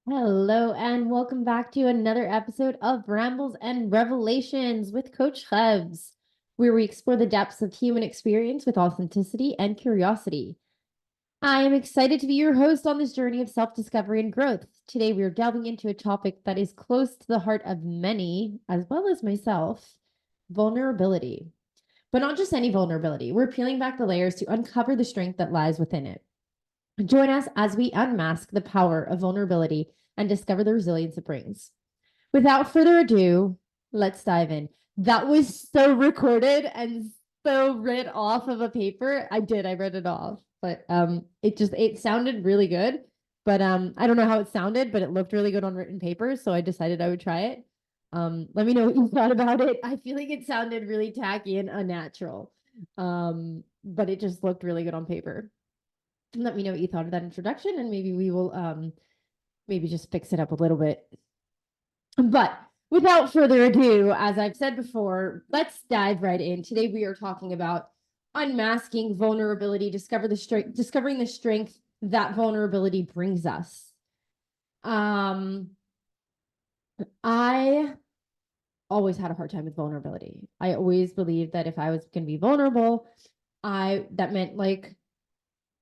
Hello, and welcome back to another episode of Rambles and Revelations with Coach Chevz, where we explore the depths of human experience with authenticity and curiosity. I am excited to be your host on this journey of self discovery and growth. Today, we are delving into a topic that is close to the heart of many, as well as myself: vulnerability. But not just any vulnerability, we're peeling back the layers to uncover the strength that lies within it. Join us as we unmask the power of vulnerability and discover the resilience it brings. Without further ado, let's dive in. That was so recorded and so read off of a paper. I read it off, but it sounded really good. But I don't know how it sounded, but it looked really good on written paper, so I decided I would try it. Let me know what you thought about it. I feel like it sounded really tacky and unnatural. But it just looked really good on paper. Let me know what you thought of that introduction, and maybe we will maybe just fix it up a little bit. But without further ado, as I've said before, let's dive right in. Today we are talking about unmasking vulnerability, discovering the strength that vulnerability brings us. I always had a hard time with vulnerability. I always believed that if I was going to be vulnerable, that meant like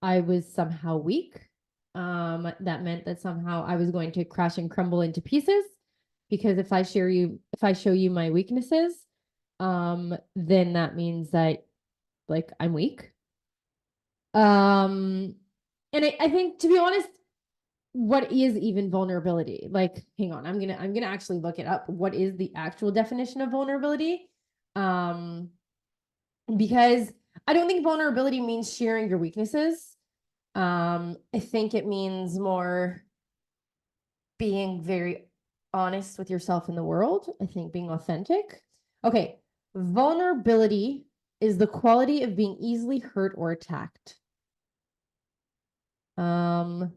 I was somehow weak. That meant that somehow I was going to crash and crumble into pieces, because if I show you my weaknesses, then that means that like I'm weak. Um, and I think, to be honest, what is even vulnerability? Like, hang on, I'm gonna actually look it up. What is the actual definition of vulnerability? Um, because I don't think vulnerability means sharing your weaknesses. I think it means more being very honest with yourself in the world. I think being authentic. Okay, vulnerability is the quality of being easily hurt or attacked. Um,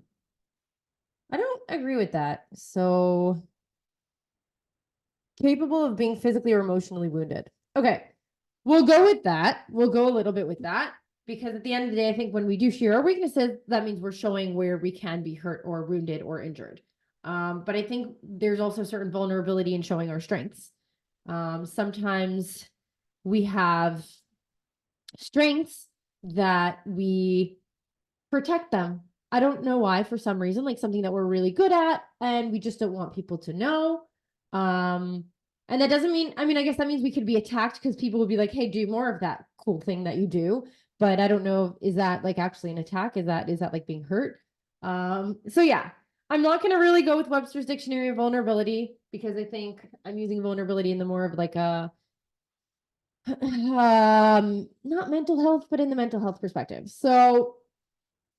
I don't agree with that. So, capable of being physically or emotionally wounded. Okay, we'll go with that. We'll go a little bit with that, because at the end of the day, I think when we do share our weaknesses, that means we're showing where we can be hurt or wounded or injured. But I think there's also certain vulnerability in showing our strengths. Sometimes we have strengths that we protect them. I don't know why, for some reason, like something that we're really good at and we just don't want people to know. Um, and that doesn't mean, I mean, I guess that means we could be attacked because people would be like, hey, do more of that cool thing that you do. But I don't know, is that like actually an attack? Is that like being hurt? So yeah, I'm not gonna really go with Webster's Dictionary of Vulnerability, because I think I'm using vulnerability in the more of like a not mental health, but in the mental health perspective. So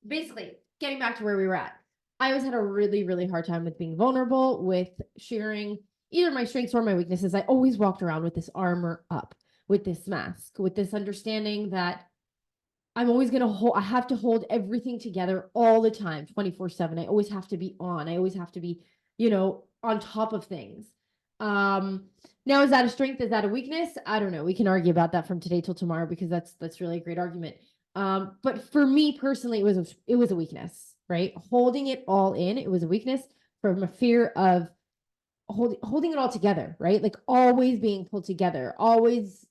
basically, getting back to where we were at, I always had a really, really hard time with being vulnerable, with sharing either my strengths or my weaknesses. I always walked around with this armor up, with this mask, with this understanding that I'm always going to hold, I have to hold everything together all the time, 24/7. I always have to be on. I always have to be, on top of things. Um, Now, is that a strength? Is that a weakness? I don't know. We can argue about that from today till tomorrow, because that's really a great argument. But for me personally, it was a weakness, right? Holding it all in, it was a weakness from a fear of holding it all together, right? Like always being pulled together, always,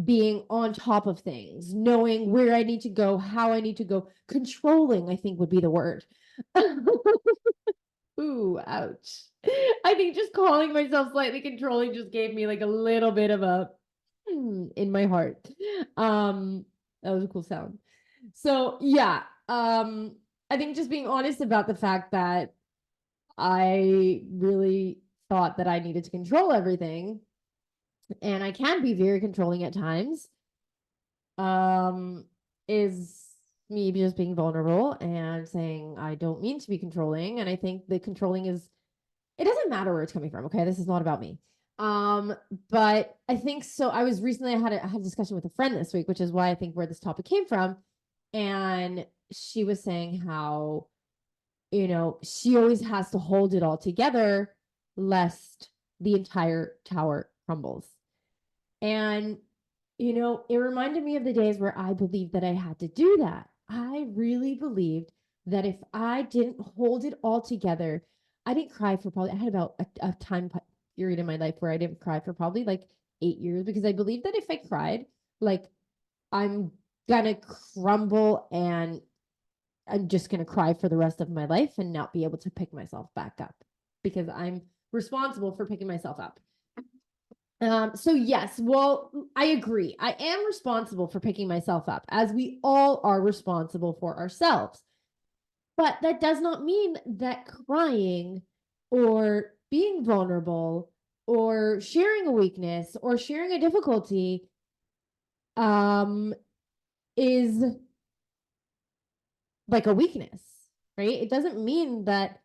being on top of things, knowing where I need to go, how I need to go, controlling, I think would be the word. Ooh, ouch. I think just calling myself slightly controlling just gave me like a little bit of a in my heart. That was a cool sound. So yeah, I think just being honest about the fact that I really thought that I needed to control everything, and I can be very controlling at times, um, is me just being vulnerable and saying I don't mean to be controlling. And I think the controlling is, it doesn't matter where it's coming from. Okay, this is not about me. But I think so. I had a discussion with a friend this week, which is why I think where this topic came from, and she was saying how she always has to hold it all together lest the entire tower crumbles. And, it reminded me of the days where I believed that I had to do that. I really believed that if I didn't hold it all together, I didn't cry for probably, I had about a time period in my life where I didn't cry for probably like 8 years, because I believe that if I cried, like I'm gonna crumble and I'm just gonna cry for the rest of my life and not be able to pick myself back up, because I'm responsible for picking myself up. So yes, well, I agree. I am responsible for picking myself up, as we all are responsible for ourselves. But that does not mean that crying or being vulnerable or sharing a weakness or sharing a difficulty is like a weakness, right? It doesn't mean that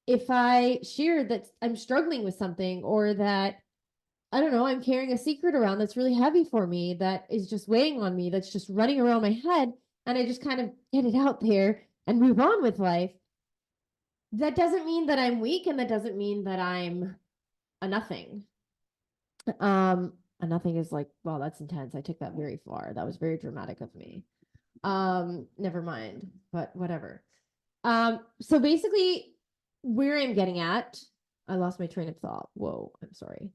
if I share that I'm struggling with something, or that, I don't know, I'm carrying a secret around that's really heavy for me, that is just weighing on me, that's just running around my head, and I just kind of get it out there and move on with life. That doesn't mean that I'm weak, and that doesn't mean that I'm a nothing. A nothing is like, well, that's intense. I took that very far. That was very dramatic of me. Never mind, but whatever. So basically, where I'm getting at, I lost my train of thought. Whoa, I'm sorry.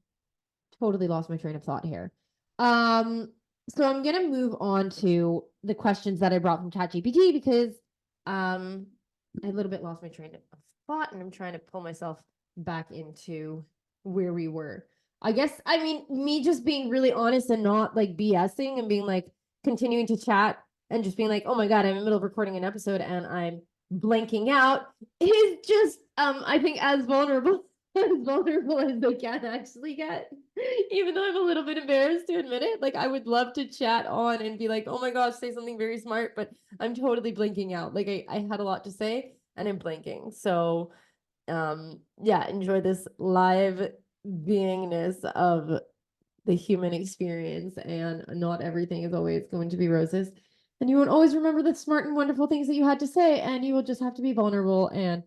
Totally lost my train of thought here. So I'm gonna move on to the questions that I brought from ChatGPT, because I a little bit lost my train of thought, and I'm trying to pull myself back into where we were. I guess, I mean, me just being really honest and not like BSing, and being like continuing to chat and just being like, oh my God, I'm in the middle of recording an episode and I'm blanking out, is just, I think, as vulnerable as they can actually get. Even though I'm a little bit embarrassed to admit it, like I would love to chat on and be like, oh my gosh, say something very smart, but I'm totally blinking out. Like I had a lot to say and I'm blanking. So yeah, enjoy this live beingness of the human experience, and not everything is always going to be roses. And you won't always remember the smart and wonderful things that you had to say, and you will just have to be vulnerable and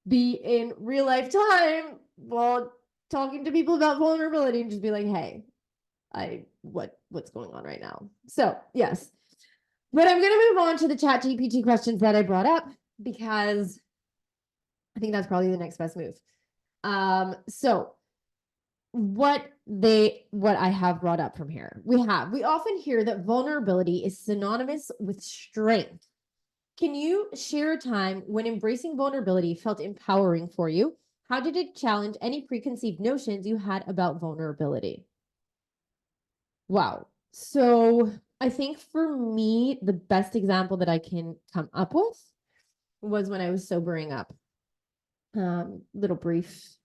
be in real life time while talking to people about vulnerability, and just be like, hey, what's going on right now? So yes. But I'm gonna move on to the chat GPT questions that I brought up, because I think that's probably the next best move. So what I have brought up from here. We often hear that vulnerability is synonymous with strength. Can you share a time when embracing vulnerability felt empowering for you? How did it challenge any preconceived notions you had about vulnerability? Wow. So I think for me, the best example that I can come up with was when I was sobering up. Little brief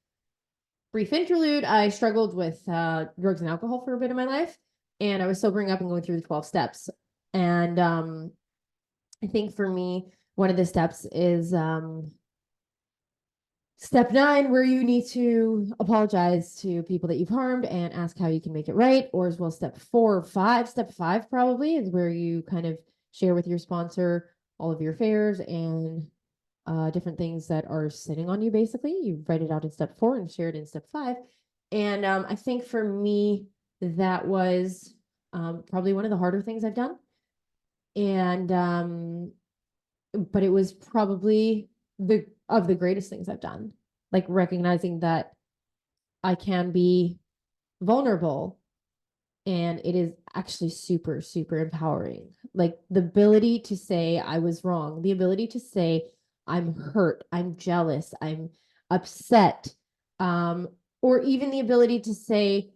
interlude. I struggled with drugs and alcohol for a bit of my life, and I was sobering up and going through the 12 steps. And I think for me, one of the steps is step 9, where you need to apologize to people that you've harmed and ask how you can make it right. Or as well, step 4 or 5. Step 5 probably is where you kind of share with your sponsor all of your affairs and different things that are sitting on you. Basically, you write it out in step 4 and share it in step 5. And I think for me, that was probably one of the harder things I've done. And but it was probably the greatest things I've done. Like recognizing that I can be vulnerable, and it is actually super, super empowering. Like the ability to say I was wrong, the ability to say I'm hurt, I'm jealous, I'm upset, or even the ability to say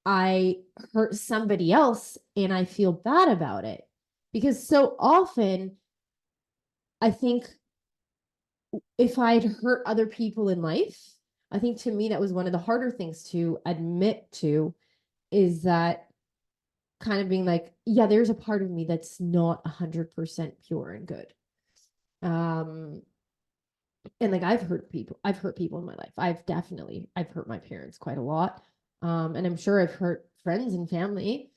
I hurt somebody else and I feel bad about it. Because so often, I think if I'd hurt other people in life, I think to me that was one of the harder things to admit to, is that kind of being like, yeah, there's a part of me that's not 100% pure and good. And like I've hurt people in my life. I've hurt my parents quite a lot. And I'm sure I've hurt friends and family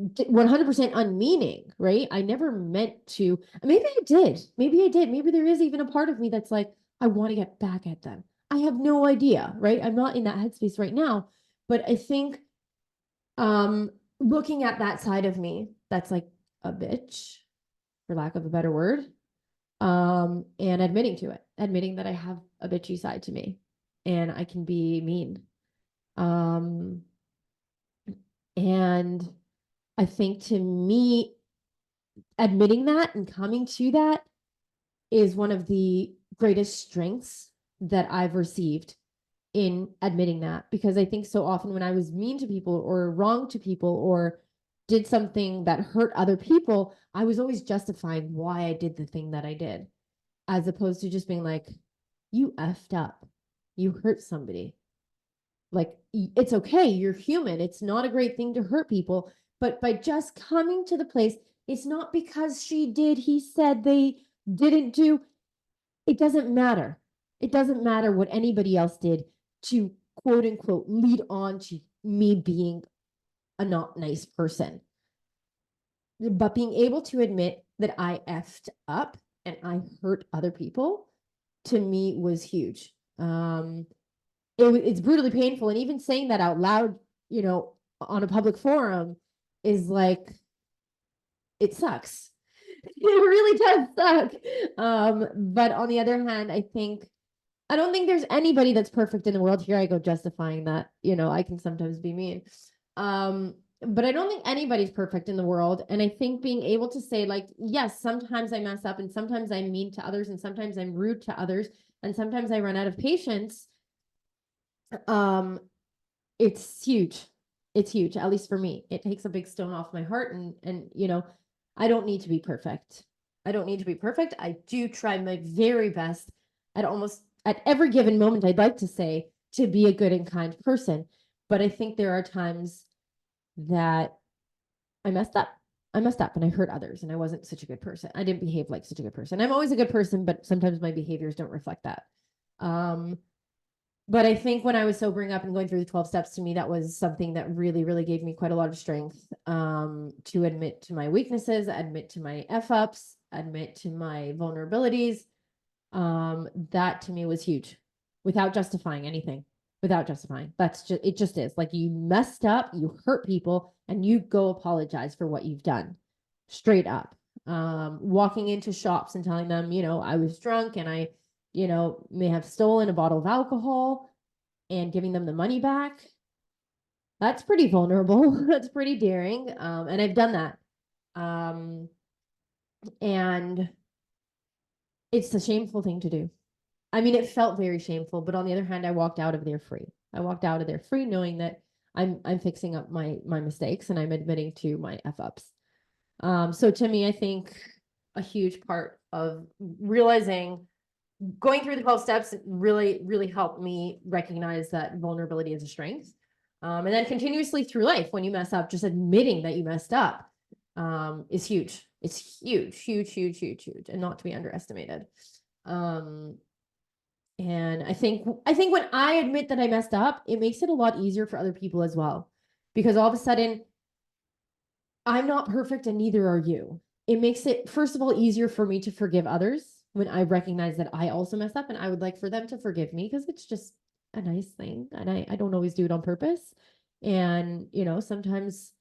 100% unmeaning, right? I never meant to. Maybe I did. Maybe there is even a part of me that's like, I want to get back at them. I have no idea, right? I'm not in that headspace right now. But I think looking at that side of me, that's like a bitch, for lack of a better word, and admitting to it, admitting that I have a bitchy side to me. and I can be mean. Um, and I think to me, admitting that and coming to that is one of the greatest strengths that I've received in admitting that, because I think so often when I was mean to people or wrong to people or did something that hurt other people, I was always justifying why I did the thing that I did, as opposed to just being like, you effed up, you hurt somebody. Like, it's okay, you're human. It's not a great thing to hurt people. But by just coming to the place, it's not because she did, he said, they didn't do, it doesn't matter. It doesn't matter what anybody else did to quote unquote lead on to me being a not nice person. But being able to admit that I effed up and I hurt other people, to me, was huge. It's brutally painful. And even saying that out loud, on a public forum is like, it sucks. It really does suck. But on the other hand, I don't think there's anybody that's perfect in the world. Here I go justifying that, I can sometimes be mean. But I don't think anybody's perfect in the world. And I think being able to say, like, yes, sometimes I mess up and sometimes I'm mean to others and sometimes I'm rude to others and sometimes I run out of patience. It's huge. It's huge, at least for me. It takes a big stone off my heart, and I don't need to be perfect. I don't need to be perfect. I do try my very best at every given moment, I'd like to say, to be a good and kind person. But I think there are times that I messed up. I messed up and I hurt others and I wasn't such a good person. I didn't behave like such a good person. I'm always a good person, but sometimes my behaviors don't reflect that. But I think when I was sobering up and going through the 12 steps, to me, that was something that really, really gave me quite a lot of strength, to admit to my weaknesses, admit to my F ups, admit to my vulnerabilities. That to me was huge, without justifying anything, without justifying. It just is like, you messed up, you hurt people, and you go apologize for what you've done straight up. Walking into shops and telling them, I was drunk and I may have stolen a bottle of alcohol, and giving them the money back. That's pretty vulnerable. That's pretty daring. And I've done that. And it's a shameful thing to do. I mean, it felt very shameful, but on the other hand, I walked out of there free. I walked out of there free knowing that I'm fixing up my mistakes and I'm admitting to my F ups. So to me, I think a huge part of realizing, going through the 12 steps really, really helped me recognize that vulnerability is a strength. And then continuously through life, when you mess up, just admitting that you messed up, is huge. It's huge, huge, huge, huge, huge, and not to be underestimated. And I think when I admit that I messed up, it makes it a lot easier for other people as well, because all of a sudden, I'm not perfect and neither are you. It makes it, first of all, easier for me to forgive others when I recognize that I also messed up, and I would like for them to forgive me, because it's just a nice thing. And I don't always do it on purpose. And, sometimes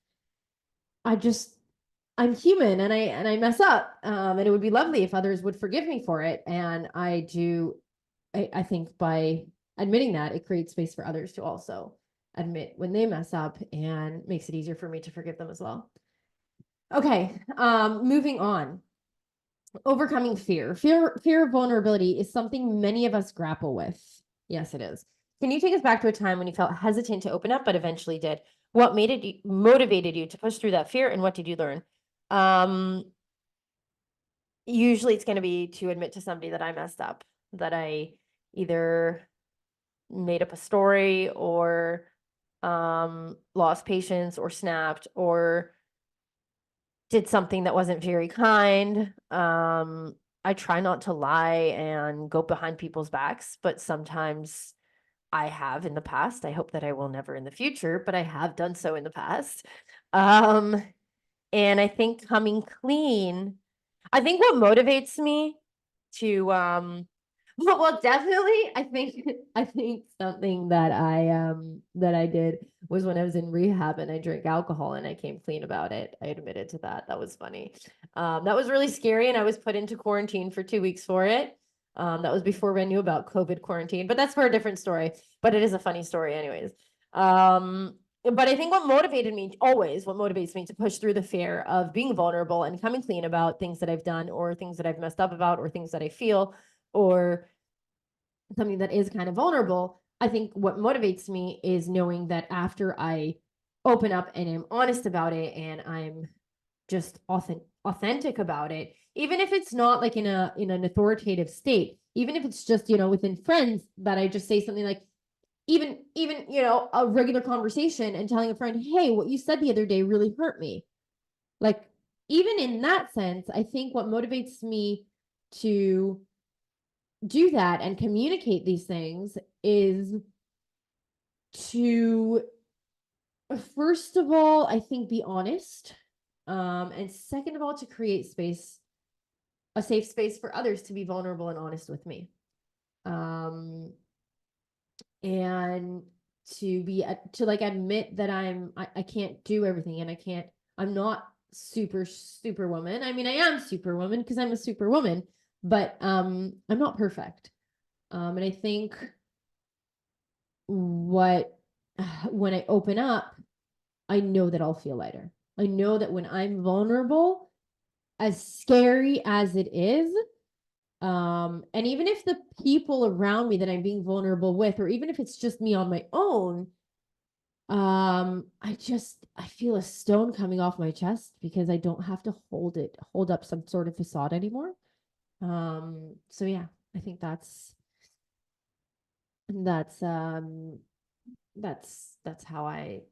I'm human and I mess up. And it would be lovely if others would forgive me for it. And I think by admitting that, it creates space for others to also admit when they mess up, and makes it easier for me to forgive them as well. Okay, moving on. Overcoming fear. Fear of vulnerability is something many of us grapple with. Yes, it is. Can you take us back to a time when you felt hesitant to open up, but eventually did? What motivated you to push through that fear, and what did you learn? Usually it's going to be to admit to somebody that I messed up, that I either made up a story or lost patience or snapped or did something that wasn't very kind. I try not to lie and go behind people's backs, but sometimes I have in the past. I hope that I will never in the future, but I have done so in the past. And I think coming clean, I think what motivates me to well, definitely, I think something that I did was when I was in rehab and I drank alcohol and I came clean about it. I admitted to that. That was funny. That was really scary, and I was put into quarantine for 2 weeks for it. That was before I knew about COVID quarantine, but that's for a different story. But it is a funny story anyways. But I think what motivates me to push through the fear of being vulnerable and coming clean about things that I've done or things that I've messed up about or things that I feel or something that is kind of vulnerable. I think what motivates me is knowing that after I open up and I'm honest about it and I'm just authentic about it, even if it's not like in an authoritative state, even if it's just, within friends, that I just say something like, even a regular conversation and telling a friend, hey, what you said the other day really hurt me. Like, even in that sense, I think what motivates me to do that and communicate these things is to, first of all, I think, be honest, and second of all, to create a safe space for others to be vulnerable and honest with me, and to like admit that I can't do everything, and I'm not superwoman. I mean, I am superwoman because I'm a superwoman, but I'm not perfect. And I think when I open up, I know that I'll feel lighter. I know that when I'm vulnerable, as scary as it is, and even if the people around me that I'm being vulnerable with, or even if it's just me on my own, I feel a stone coming off my chest because I don't have to hold up some sort of facade anymore. So yeah, I think that's how I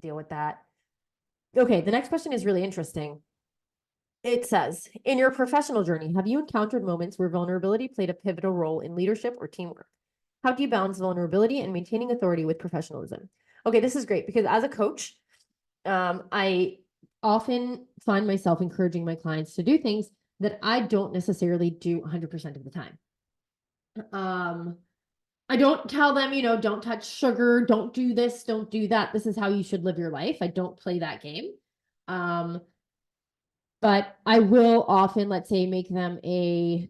deal with that. Okay, the next question is really interesting. It says, in your professional journey, have you encountered moments where vulnerability played a pivotal role in leadership or teamwork? How do you balance vulnerability and maintaining authority with professionalism? Okay, this is great because as a coach, I often find myself encouraging my clients to do things that I don't necessarily do 100% of the time. I don't tell them, don't touch sugar, don't do this, don't do that. This is how you should live your life. I don't play that game. But I will often, let's say, make them a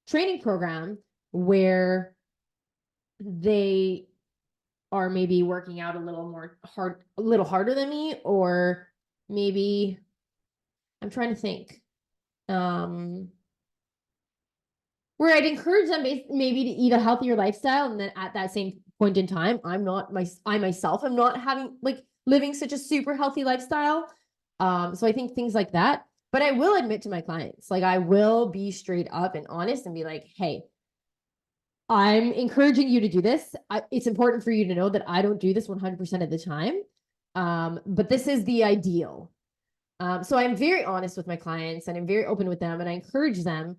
training program where they are maybe working out a little harder than me, or maybe I'm trying to think. Where I'd encourage them maybe to eat a healthier lifestyle, and then at that same point in time, I myself am not living such a super healthy lifestyle. So I think things like that. But I will admit to my clients, like, I will be straight up and honest and be like, hey, I'm encouraging you to do this. It's important for you to know that I don't do this 100% of the time. But this is the ideal. So I'm very honest with my clients and I'm very open with them and I encourage them.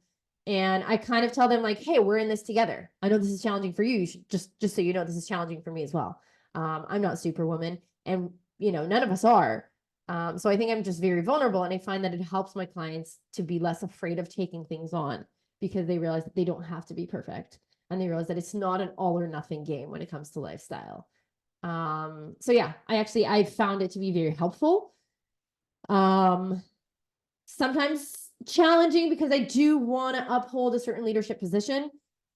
And I kind of tell them like, hey, we're in this together. I know this is challenging for you. You should just so you know, this is challenging for me as well. I'm not superwoman and none of us are. So I think I'm just very vulnerable and I find that it helps my clients to be less afraid of taking things on because they realize that they don't have to be perfect. And they realize that it's not an all or nothing game when it comes to lifestyle. So yeah, I found it to be very helpful. Sometimes challenging because I do want to uphold a certain leadership position,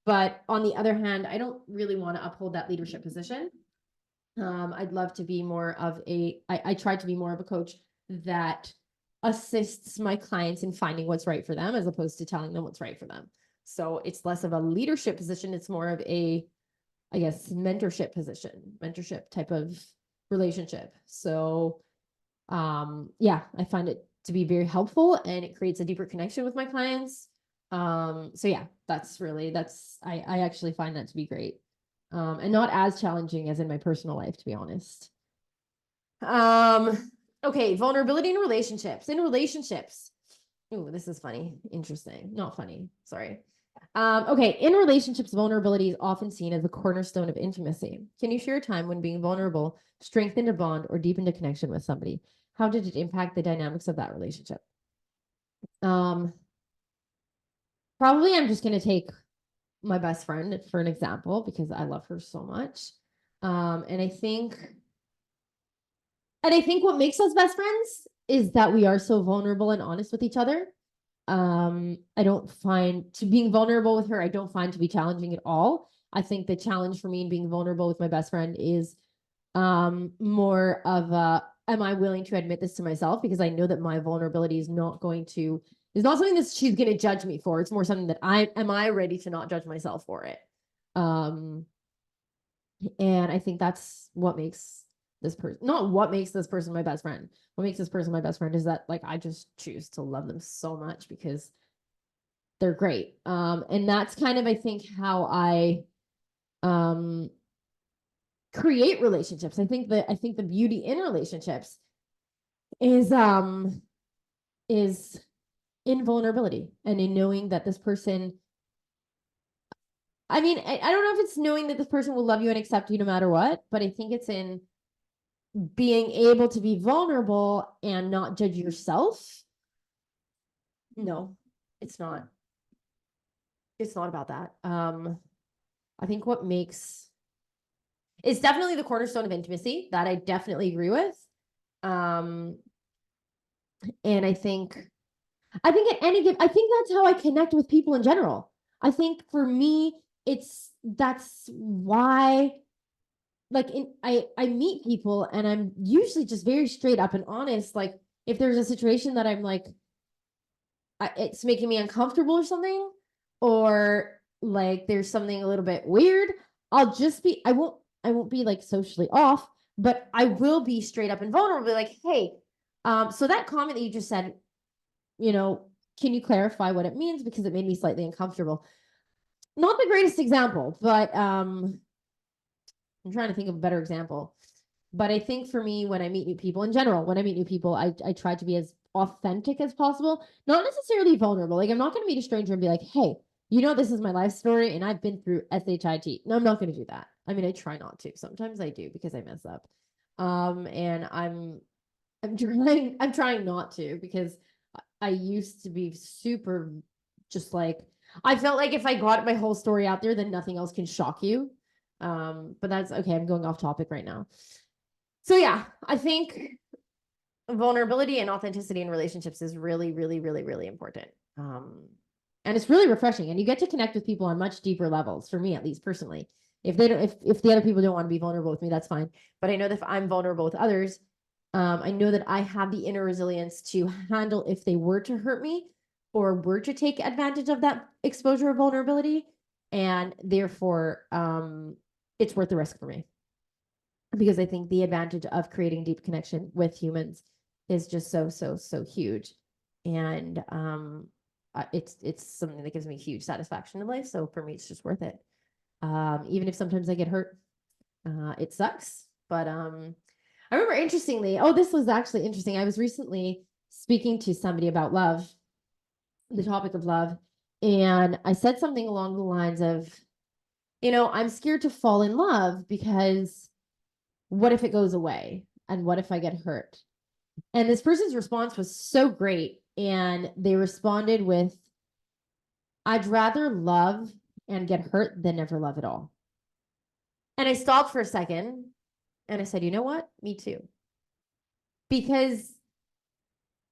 but on the other hand, I don't really want to uphold that leadership position. I'd love to be more of I try to be more of a coach that assists my clients in finding what's right for them as opposed to telling them what's right for them. So it's less of a leadership position. It's more of a, I guess, mentorship type of relationship. So yeah, I find it to be very helpful and it creates a deeper connection with my clients. So yeah, I actually find that to be great. And not as challenging as in my personal life, to be honest. Okay, vulnerability in relationships. Ooh, this is funny. Interesting. Not funny. Sorry. Okay, in relationships, vulnerability is often seen as a cornerstone of intimacy. Can you share a time when being vulnerable strengthened a bond or deepened a connection with somebody? How did it impact the dynamics of that relationship? Probably I'm just going to take my best friend for an example because I love her so much. And I think what makes us best friends is that we are so vulnerable and honest with each other. I don't find to being vulnerable with her, I don't find to be challenging at all. I think the challenge for me in being vulnerable with my best friend is more of a, am I willing to admit this to myself? Because I know that my vulnerability is not something that she's going to judge me for. It's more something that I ready to not judge myself for it. Um, and I think that's what makes this person, not what makes this person my best friend. What makes this person my best friend is that like I just choose to love them so much because they're great. And that's kind of I think how I um create relationships. I think the beauty in relationships is in vulnerability and in knowing that this person, I mean, I don't know if it's knowing that this person will love you and accept you no matter what, but I think it's in being able to be vulnerable and not judge yourself. No, it's not. It's not about that. I think what makes it's definitely the cornerstone of intimacy that I definitely agree with. Um, and I think at any given, I think that's how I connect with people in general. I think for me, that's why I meet people and I'm usually just very straight up and honest. Like if there's a situation that I'm like, it's making me uncomfortable or something, or like there's something a little bit weird, I won't be like socially off, but I will be straight up and vulnerable, like, hey, so that comment that you just said, you know, can you clarify what it means? Because it made me slightly uncomfortable. Not the greatest example, but I'm trying to think of a better example. But I think for me, when I meet new people in general, when I meet new people, I try to be as authentic as possible, not necessarily vulnerable. Like I'm not going to meet a stranger and be like, hey, you know, this is my life story and I've been through SHIT. No, I'm not going to do that. I mean, I try not to. Sometimes I do because I mess up. And I'm trying not to because I used to be super just like, I felt like if I got my whole story out there, then nothing else can shock you. But that's okay. I'm going off topic right now. So yeah, I think vulnerability and authenticity in relationships is really, really, really, really important. And it's really refreshing, and you get to connect with people on much deeper levels. For me, at least personally, if they don't, if the other people don't want to be vulnerable with me, that's fine. But I know that if I'm vulnerable with others, I know that I have the inner resilience to handle if they were to hurt me or were to take advantage of that exposure of vulnerability, and therefore, it's worth the risk for me because I think the advantage of creating deep connection with humans is just so huge. And it's something that gives me huge satisfaction in life. So for me, it's just worth it. Even if sometimes I get hurt, it sucks. But I remember interestingly, oh, this was actually interesting. I was recently speaking to somebody about love, the topic of love, and I said something along the lines of, you know, I'm scared to fall in love because what if it goes away? And what if I get hurt? And this person's response was so great. And they responded with, I'd rather love and get hurt than never love at all. And I stopped for a second and I said, you know what? Me too. Because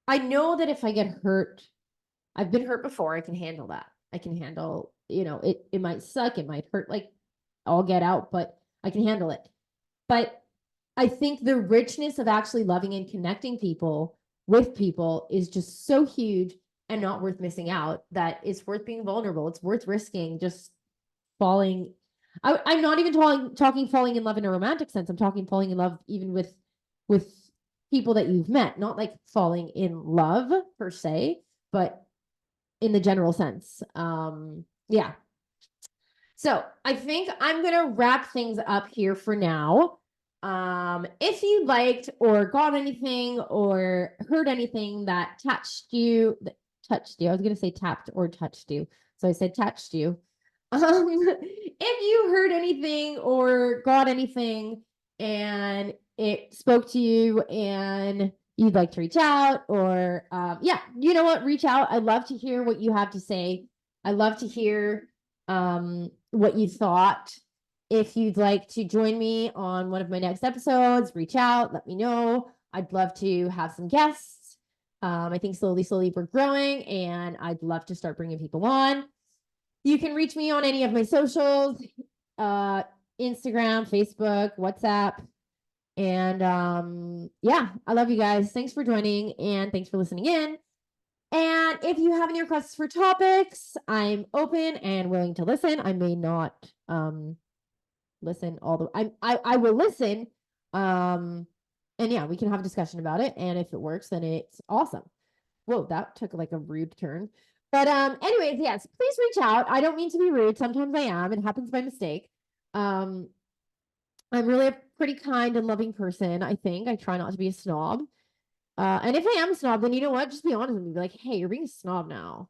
I know that if I get hurt, I've been hurt before, I can handle that. I can handle, you know, it might suck, it might hurt like I'll get out, but I can handle it. But I think the richness of actually loving and connecting people with people is just so huge and not worth missing out that it's worth being vulnerable. It's worth risking just falling. I'm not even talking falling in love in a romantic sense. I'm talking falling in love even with people that you've met, not like falling in love per se, but in the general sense. Yeah. So I think I'm going to wrap things up here for now. If you liked or got anything or heard anything that touched you, I was going to say tapped or touched you. So I said touched you. If you heard anything or got anything and it spoke to you and you'd like to reach out or, yeah, you know what, reach out. I'd love to hear what you have to say. I love to hear what you thought. If you'd like to join me on one of my next episodes, reach out, let me know. I'd love to have some guests. I think slowly we're growing, and I'd love to start bringing people on. You can reach me on any of my socials, uh, Instagram, Facebook, WhatsApp. And yeah, I love you guys. Thanks for joining and thanks for listening in. And if you have any requests for topics, I'm open and willing to listen. I may not listen all the I will listen. And yeah, we can have a discussion about it. And if it works, then it's awesome. Whoa, that took like a rude turn. But anyways, yes, please reach out. I don't mean to be rude. Sometimes I am. It happens by mistake. Um, I'm really a pretty kind and loving person, I think. I try not to be a snob. And if I am a snob, then you know what? Just be honest with me. Be like, hey, you're being a snob now.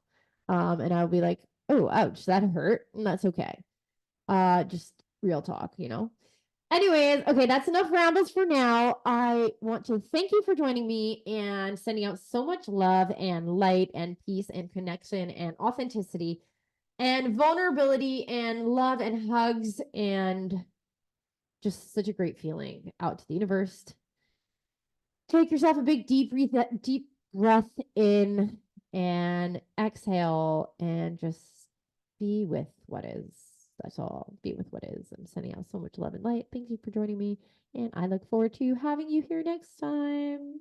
And I'll be like, oh, ouch, that hurt. And that's okay. Just real talk, you know? Anyways, okay, that's enough rambles for now. I want to thank you for joining me and sending out so much love and light and peace and connection and authenticity and vulnerability and love and hugs and just such a great feeling out to the universe. Take yourself a big deep breath in and exhale and just be with what is. That's all. Be with what is. I'm sending out so much love and light. Thank you for joining me. And I look forward to having you here next time.